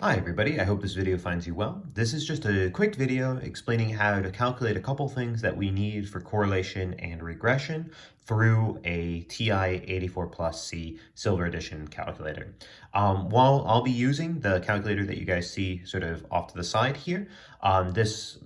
Hi everybody, I hope this video finds you well. This is just a quick video explaining how to calculate a couple things that we need for correlation and regression through a TI-84 Plus C Silver Edition calculator. While I'll be using the calculator that you guys see sort of off to the side here, this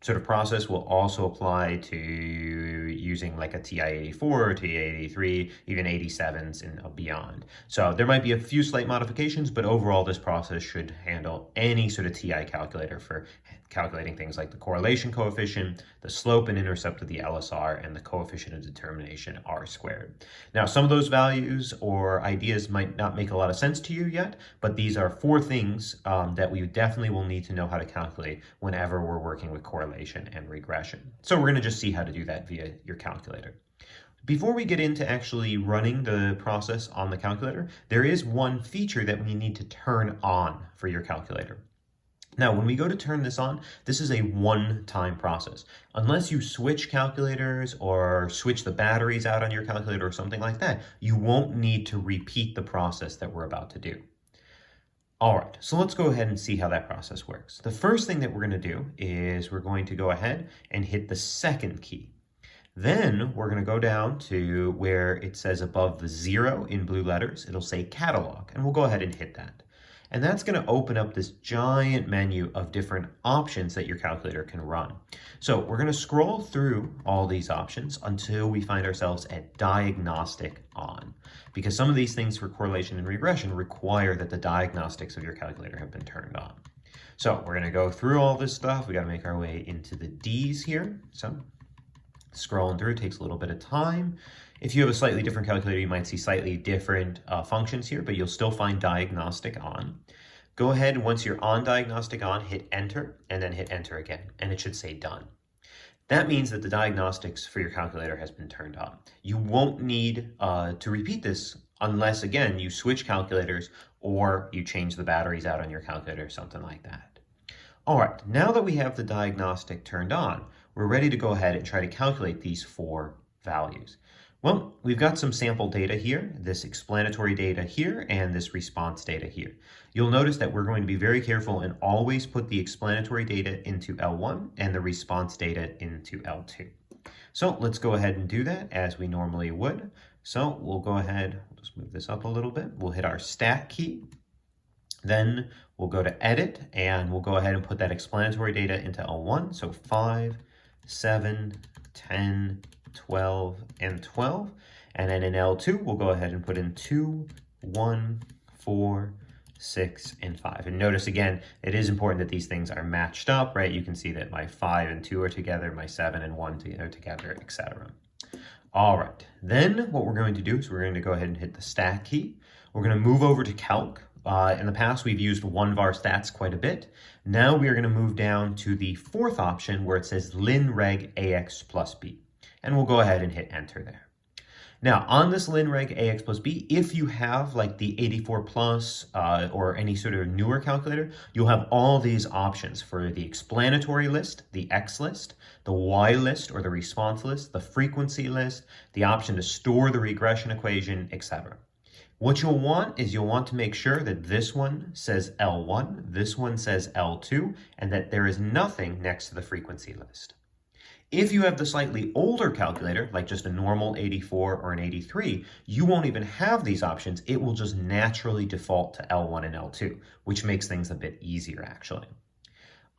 sort of process will also apply to using like a TI-84, TI-83, even 87s and beyond. So there might be a few slight modifications, but overall this process should handle any sort of TI calculator for calculating things like the correlation coefficient, the slope and intercept of the LSR, and the coefficient of determination R squared. Now, some of those values or ideas might not make a lot of sense to you yet, but these are four things that we definitely will need to know how to calculate whenever we're working with correlation and regression. So we're going to just see how to do that via your calculator. Before we get into actually running the process on the calculator, there is one feature that we need to turn on for your calculator. Now, when we go to turn this on, this is a one-time process. Unless you switch calculators or switch the batteries out on your calculator or something like that, you won't need to repeat the process that we're about to do. All right, so let's go ahead and see how that process works. The first thing that we're going to do is we're going to go ahead and hit the second key. Then we're going to go down to where it says above the 0 in blue letters, it'll say catalog, and we'll go ahead and hit that. And that's going to open up this giant menu of different options that your calculator can run. So we're going to scroll through all these options until we find ourselves at diagnostic on, because some of these things for correlation and regression require that the diagnostics of your calculator have been turned on. So we're going to go through all this stuff. We got to make our way into the D's here. So scrolling through takes a little bit of time. If you have a slightly different calculator, you might see slightly different functions here, but you'll still find diagnostic on. Go ahead, once you're on diagnostic on, hit enter, and then hit enter again, and it should say done. That means that the diagnostics for your calculator has been turned on. You won't need to repeat this unless, again, you switch calculators or you change the batteries out on your calculator or something like that. All right, now that we have the diagnostic turned on, we're ready to go ahead and try to calculate these four values. Well, we've got some sample data here, this explanatory data here, and this response data here. You'll notice that we're going to be very careful and always put the explanatory data into L1 and the response data into L2. So let's go ahead and do that as we normally would. So we'll go ahead, we'll just move this up a little bit. We'll hit our stat key. Then we'll go to edit and we'll go ahead and put that explanatory data into L1. So 5, 7, 10, 12, and 12. And then in L2, we'll go ahead and put in 2, 1, 4, 6, and 5. And notice again, it is important that these things are matched up, right? You can see that my 5 and 2 are together, my 7 and 1 are together, etc. All right, then what we're going to do is we're going to go ahead and hit the stat key. We're going to move over to calc. In the past, we've used one-var stats quite a bit. Now we are going to move down to the fourth option where it says linreg AX plus B. And we'll go ahead and hit enter there. Now, on this linreg AX plus B, if you have like the 84 plus or any sort of newer calculator, you'll have all these options for the explanatory list, the X list, the Y list or the response list, the frequency list, the option to store the regression equation, etc. What you'll want is you'll want to make sure that this one says L1, this one says L2, and that there is nothing next to the frequency list. If you have the slightly older calculator, like just a normal 84 or an 83, you won't even have these options. It will just naturally default to L1 and L2, which makes things a bit easier actually.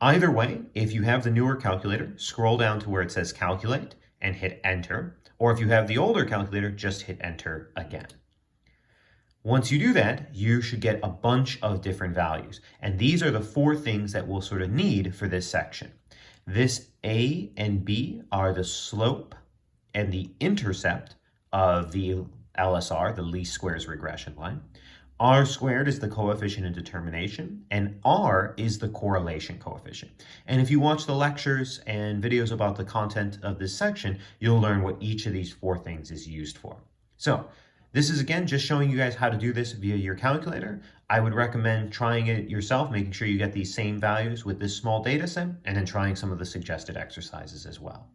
Either way, if you have the newer calculator, scroll down to where it says calculate and hit enter, or if you have the older calculator, just hit enter again. Once you do that, you should get a bunch of different values. And these are the four things that we'll sort of need for this section. This A and B are the slope and the intercept of the LSR, the least squares regression line. R squared is the coefficient of determination, and R is the correlation coefficient. And if you watch the lectures and videos about the content of this section, you'll learn what each of these four things is used for. So this is, again, just showing you guys how to do this via your calculator. I would recommend trying it yourself, making sure you get these same values with this small data set, and then trying some of the suggested exercises as well.